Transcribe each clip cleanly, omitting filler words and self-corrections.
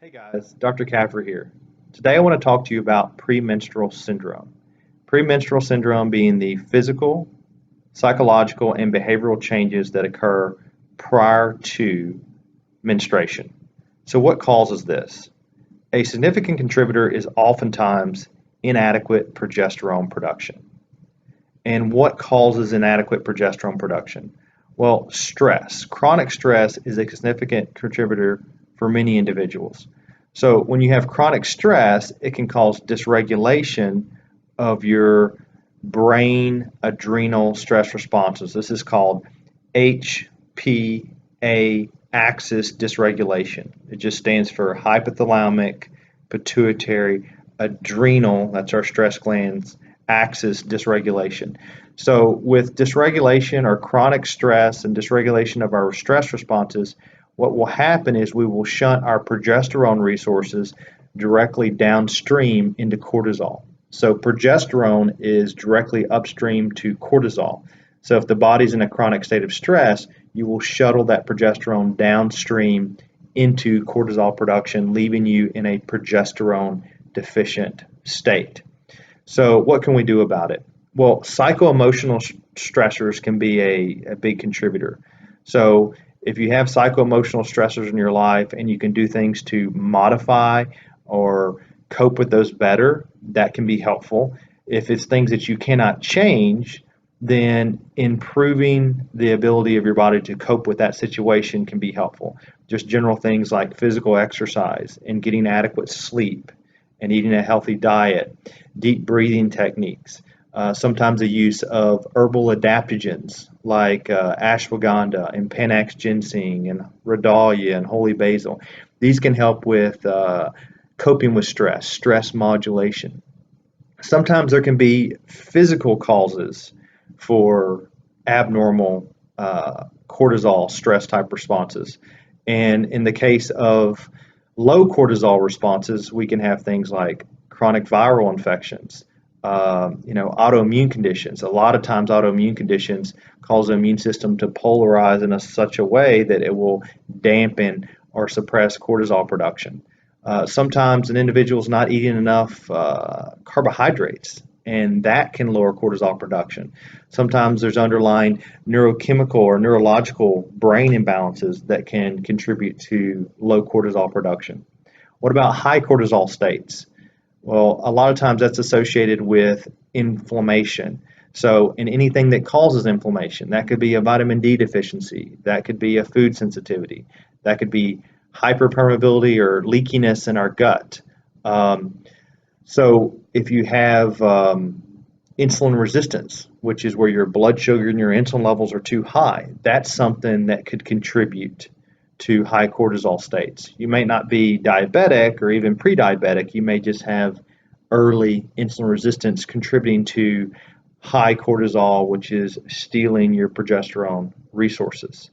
Hey guys, Dr. Caffery here. Today I want to talk to you about premenstrual syndrome. Premenstrual syndrome being the physical, psychological, and behavioral changes that occur prior to menstruation. So what causes this? A significant contributor is oftentimes inadequate progesterone production. And what causes inadequate progesterone production? Well, stress. Chronic stress is a significant contributor for many individuals. So when you have chronic stress, it can cause dysregulation of your brain adrenal stress responses. This is called HPA axis dysregulation. It just stands for hypothalamic pituitary adrenal, that's our stress glands, axis dysregulation. So with dysregulation or chronic stress and dysregulation of our stress responses, what will happen is we will shunt our progesterone resources directly downstream into cortisol. So progesterone is directly upstream to cortisol. So if the body's in a chronic state of stress, you will shuttle that progesterone downstream into cortisol production, leaving you in a progesterone deficient state. So what can we do about it? Well, psycho-emotional stressors can be a big contributor. So if you have psycho-emotional stressors in your life and you can do things to modify or cope with those better, that can be helpful. If it's things that you cannot change, then improving the ability of your body to cope with that situation can be helpful. Just general things like physical exercise and getting adequate sleep and eating a healthy diet, deep breathing techniques, sometimes the use of herbal adaptogens like ashwagandha and Panax ginseng and Redalia and holy basil. These can help with coping with stress, stress modulation. Sometimes there can be physical causes for abnormal cortisol stress type responses. And in the case of low cortisol responses, we can have things like chronic viral infections, autoimmune conditions. A lot of times autoimmune conditions cause the immune system to polarize in such a way that it will dampen or suppress cortisol production. Sometimes an individual is not eating enough carbohydrates, and that can lower cortisol production. Sometimes there's underlying neurochemical or neurological brain imbalances that can contribute to low cortisol production. What about high cortisol states? Well, a lot of times that's associated with inflammation. So in anything that causes inflammation, that could be a vitamin D deficiency, that could be a food sensitivity, that could be hyperpermeability or leakiness in our gut. So if you have insulin resistance, which is where your blood sugar and your insulin levels are too high, that's something that could contribute to high cortisol states. You may not be diabetic or even pre-diabetic, you may just have early insulin resistance contributing to high cortisol, which is stealing your progesterone resources.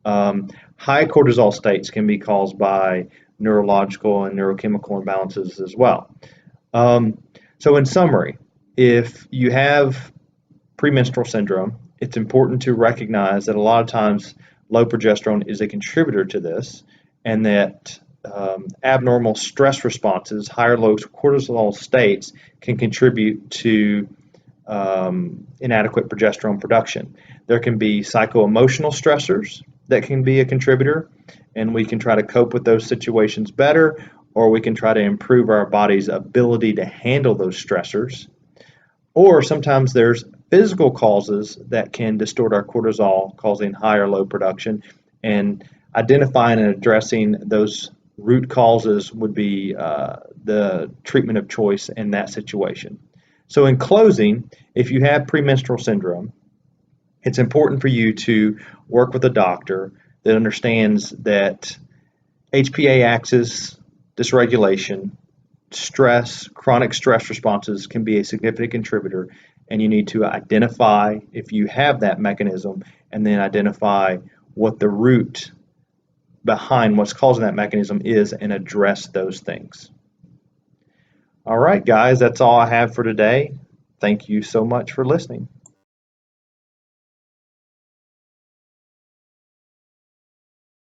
High cortisol states can be caused by neurological and neurochemical imbalances as well. So in summary, if you have premenstrual syndrome, it's important to recognize that a lot of times low progesterone is a contributor to this, and that abnormal stress responses, higher low cortisol states, can contribute to inadequate progesterone production. There can be psycho-emotional stressors that can be a contributor, and we can try to cope with those situations better, or we can try to improve our body's ability to handle those stressors. Or sometimes there's physical causes that can distort our cortisol, causing high or low production, and identifying and addressing those root causes would be the treatment of choice in that situation. So in closing, if you have premenstrual syndrome, it's important for you to work with a doctor that understands that HPA axis dysregulation, stress, chronic stress responses can be a significant contributor, and you need to identify if you have that mechanism and then identify what the root behind what's causing that mechanism is and address those things. All right, guys, that's all I have for today. Thank you so much for listening.